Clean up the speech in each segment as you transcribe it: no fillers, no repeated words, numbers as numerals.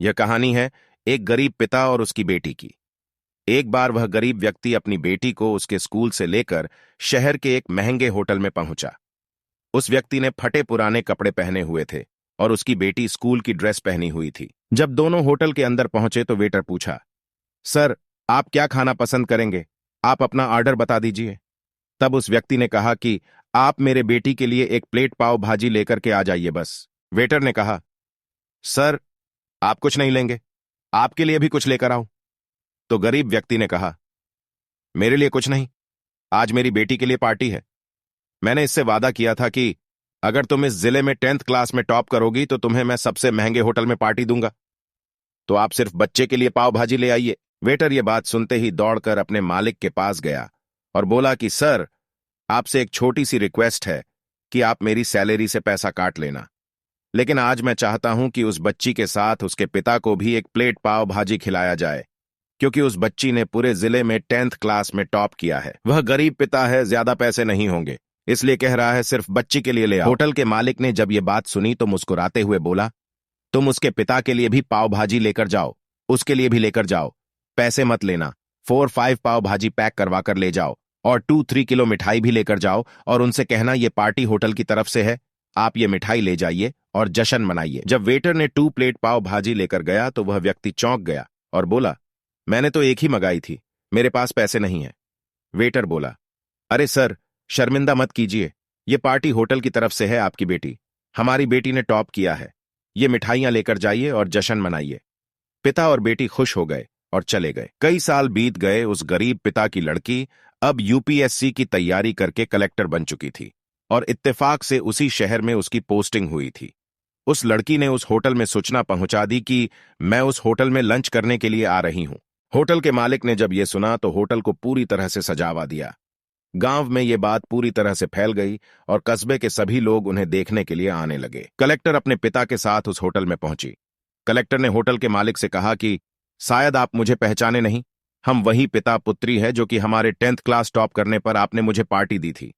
यह कहानी है एक गरीब पिता और उसकी बेटी की। एक बार वह गरीब व्यक्ति अपनी बेटी को उसके स्कूल से लेकर शहर के एक महंगे होटल में पहुंचा। उस व्यक्ति ने फटे पुराने कपड़े पहने हुए थे और उसकी बेटी स्कूल की ड्रेस पहनी हुई थी। जब दोनों होटल के अंदर पहुंचे तो वेटर पूछा, सर, आप क्या खाना पसंद करेंगे? आप अपना ऑर्डर बता दीजिए। तब उस व्यक्ति ने कहा कि आप मेरे बेटी के लिए एक प्लेट पाव भाजी लेकर के आ जाइए बस। वेटर ने कहा, सर, आप कुछ नहीं लेंगे? आपके लिए भी कुछ लेकर आऊं? तो गरीब व्यक्ति ने कहा, मेरे लिए कुछ नहीं, आज मेरी बेटी के लिए पार्टी है। मैंने इससे वादा किया था कि अगर तुम इस जिले में 10th क्लास में टॉप करोगी तो तुम्हें मैं सबसे महंगे होटल में पार्टी दूंगा। तो आप सिर्फ बच्चे के लिए पाव भाजी ले आइए। वेटर ये बात सुनते ही दौड़कर अपने मालिक के पास गया और बोला कि सर, आपसे एक छोटी सी रिक्वेस्ट है कि आप मेरी सैलरी से पैसा काट लेना, लेकिन आज मैं चाहता हूं कि उस बच्ची के साथ उसके पिता को भी एक प्लेट पाव भाजी खिलाया जाए, क्योंकि उस बच्ची ने पूरे जिले में 10th क्लास में टॉप किया है। वह गरीब पिता है, ज्यादा पैसे नहीं होंगे, इसलिए कह रहा है सिर्फ बच्ची के लिए ले आओ। होटल के मालिक ने जब ये बात सुनी तो मुस्कुराते हुए बोला, तुम उसके पिता के लिए भी पाव भाजी लेकर जाओ, उसके लिए भी लेकर जाओ, पैसे मत लेना। 4-5 पाव भाजी पैक करवा कर ले जाओ और 2-3 किलो मिठाई भी लेकर जाओ और उनसे कहना ये पार्टी होटल की तरफ से है, आप ये मिठाई ले जाइए और जश्न मनाइए। जब वेटर ने 2 प्लेट पाव भाजी लेकर गया तो वह व्यक्ति चौंक गया और बोला, मैंने तो एक ही मंगाई थी, मेरे पास पैसे नहीं है। वेटर बोला, अरे सर, शर्मिंदा मत कीजिए, ये पार्टी होटल की तरफ से है। आपकी बेटी, हमारी बेटी ने टॉप किया है, ये मिठाइयां लेकर जाइए और जश्न मनाइए। पिता और बेटी खुश हो गए और चले गए। कई साल बीत गए। उस गरीब पिता की लड़की अब यूपीएससी की तैयारी करके कलेक्टर बन चुकी थी और इत्तेफाक से उसी शहर में उसकी पोस्टिंग हुई थी। उस लड़की ने उस होटल में सूचना पहुंचा दी कि मैं उस होटल में लंच करने के लिए आ रही हूं। होटल के मालिक ने जब यह सुना तो होटल को पूरी तरह से सजावा दिया। गांव में ये बात पूरी तरह से फैल गई और कस्बे के सभी लोग उन्हें देखने के लिए आने लगे। कलेक्टर अपने पिता के साथ उस होटल में पहुंची। कलेक्टर ने होटल के मालिक से कहा कि शायद आप मुझे पहचाने नहीं, हम वही पिता पुत्री है जो कि हमारे 10th क्लास टॉप करने पर आपने मुझे पार्टी दी थी।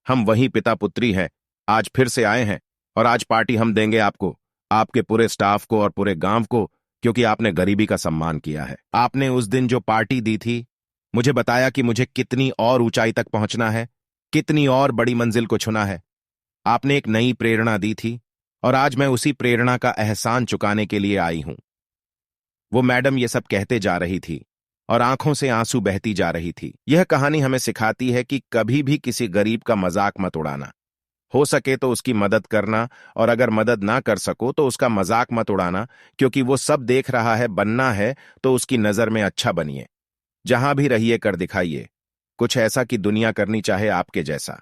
हम वही पिता पुत्री हैं, आज फिर से आए हैं और आज पार्टी हम देंगे आपको, आपके पूरे स्टाफ को और पूरे गांव को, क्योंकि आपने गरीबी का सम्मान किया है। आपने उस दिन जो पार्टी दी थी, मुझे बताया कि मुझे कितनी और ऊंचाई तक पहुंचना है, कितनी और बड़ी मंजिल को छूना है। आपने एक नई प्रेरणा दी थी और आज मैं उसी प्रेरणा का एहसान चुकाने के लिए आई हूं। वो मैडम ये सब कहते जा रही थी और आंखों से आंसू बहती जा रही थी। यह कहानी हमें सिखाती है कि कभी भी किसी गरीब का मजाक मत उड़ाना। हो सके तो उसकी मदद करना, और अगर मदद ना कर सको तो उसका मजाक मत उड़ाना, क्योंकि वो सब देख रहा है। बनना है तो उसकी नजर में अच्छा बनिए। जहां भी रहिए कर दिखाइए कुछ ऐसा कि दुनिया करनी चाहे आपके जैसा।